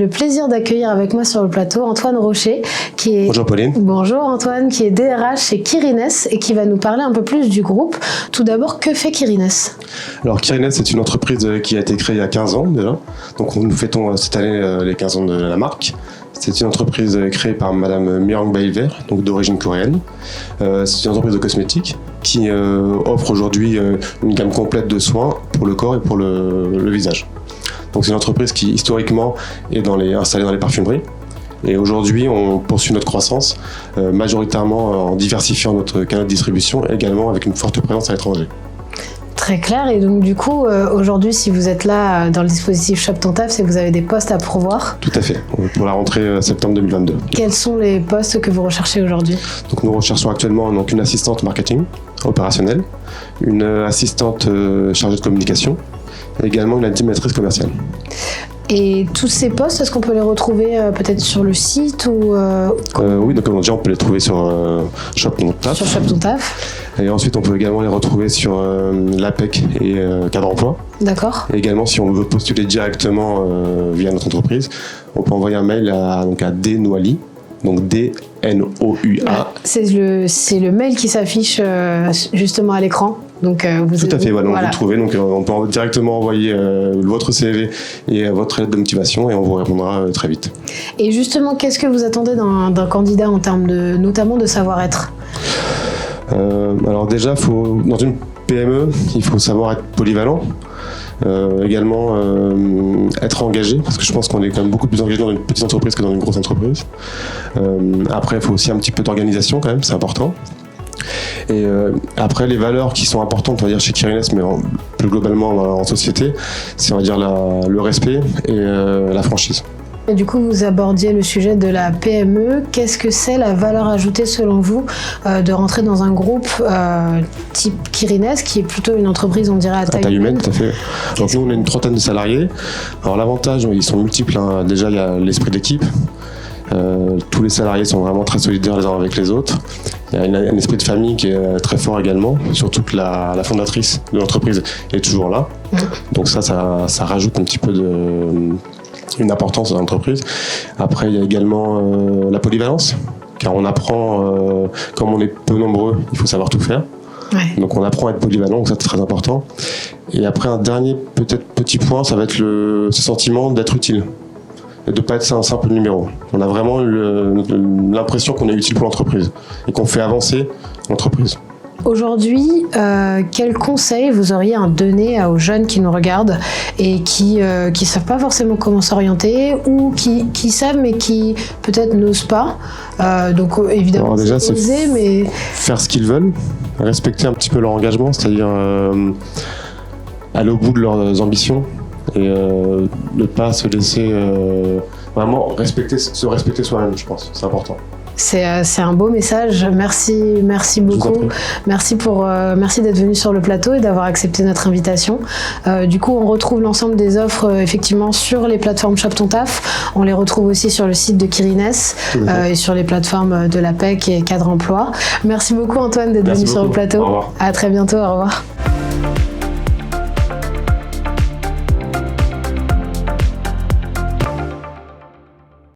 le plaisir d'accueillir avec moi sur le plateau Antoine Rocher, qui est... Bonjour Pauline. Bonjour Antoine, qui est DRH chez Kirines et qui va nous parler un peu plus du groupe. Tout d'abord, que fait Kirines? Alors Kirines, c'est une entreprise qui a été créée il y a 15 ans déjà. Donc nous fêtons cette année les 15 ans de la marque. C'est une entreprise créée par Madame Myung Bailver, donc d'origine coréenne. C'est une entreprise de cosmétiques qui offre aujourd'hui une gamme complète de soins pour le corps et pour le visage. Donc c'est une entreprise qui historiquement est installée dans les parfumeries. Et aujourd'hui, on poursuit notre croissance majoritairement en diversifiant notre canal de distribution, également avec une forte présence à l'étranger. Très clair. Et donc du coup, aujourd'hui, si vous êtes là dans le dispositif Shop Ton Taf, c'est que vous avez des postes à pourvoir? Tout à fait, pour la rentrée septembre 2022. Quels sont les postes que vous recherchez aujourd'hui? Donc nous recherchons actuellement donc, une assistante marketing opérationnelle, une assistante chargée de communication, et également une animatrice commerciale. Et tous ces postes, est-ce qu'on peut les retrouver peut-être sur le site ou Oui, donc déjà on peut les trouver sur Shop Ton Taf. Sur Shop Ton Taf. Et ensuite on peut également les retrouver sur l'APEC et Cadre Emploi. D'accord. Et également si on veut postuler directement via notre entreprise, on peut envoyer un mail à Dnoua, donc D-N-O-U-A. C'est le mail qui s'affiche justement à l'écran. Donc, tout à fait, voilà. Vous le trouvez. Donc, on peut directement envoyer votre CV et votre lettre de motivation et on vous répondra très vite. Et justement, qu'est-ce que vous attendez d'un candidat en termes notamment de savoir-être? Alors déjà, dans une PME, il faut savoir être polyvalent. Également être engagé, parce que je pense qu'on est quand même beaucoup plus engagé dans une petite entreprise que dans une grosse entreprise. Après, il faut aussi un petit peu d'organisation quand même, c'est important. Et après, les valeurs qui sont importantes, on va dire chez Kirines, mais plus globalement en société, c'est on va dire le respect et la franchise. Et du coup, vous abordiez le sujet de la PME. Qu'est-ce que c'est la valeur ajoutée selon vous de rentrer dans un groupe type Kirines, qui est plutôt une entreprise, on dirait, à taille humaine? Tout à fait. Donc nous, on a une trentaine de salariés. Alors l'avantage, ils sont multiples. Hein. Déjà, il y a l'esprit d'équipe. Tous les salariés sont vraiment très solidaires les uns avec les autres. Il y a un esprit de famille qui est très fort également, surtout que la fondatrice de l'entreprise est toujours là. Donc ça rajoute un petit peu une importance dans l'entreprise. Après, il y a également la polyvalence, car on apprend, comme on est peu nombreux, il faut savoir tout faire. Ouais. Donc on apprend à être polyvalent, donc ça c'est très important. Et après, un dernier peut-être petit point, ça va être ce sentiment d'être utile. Et de ne pas être un simple numéro. On a vraiment l'impression qu'on est utile pour l'entreprise et qu'on fait avancer l'entreprise. Aujourd'hui, quel conseil vous auriez à donner aux jeunes qui nous regardent et qui savent pas forcément comment s'orienter ou qui savent mais qui peut-être n'osent pas? Donc évidemment, alors déjà, c'est oser, mais faire ce qu'ils veulent, respecter un petit peu leur engagement, c'est-à-dire aller au bout de leurs ambitions. Et ne pas se laisser vraiment se respecter soi-même, je pense, c'est important. C'est un beau message, merci beaucoup, merci d'être venu sur le plateau et d'avoir accepté notre invitation. Du coup, on retrouve l'ensemble des offres effectivement sur les plateformes Shop Ton Taf, on les retrouve aussi sur le site de Kirines et sur les plateformes de l'APEC et Cadre Emploi. Merci beaucoup Antoine d'être venu sur le plateau. Au revoir. À très bientôt, au revoir.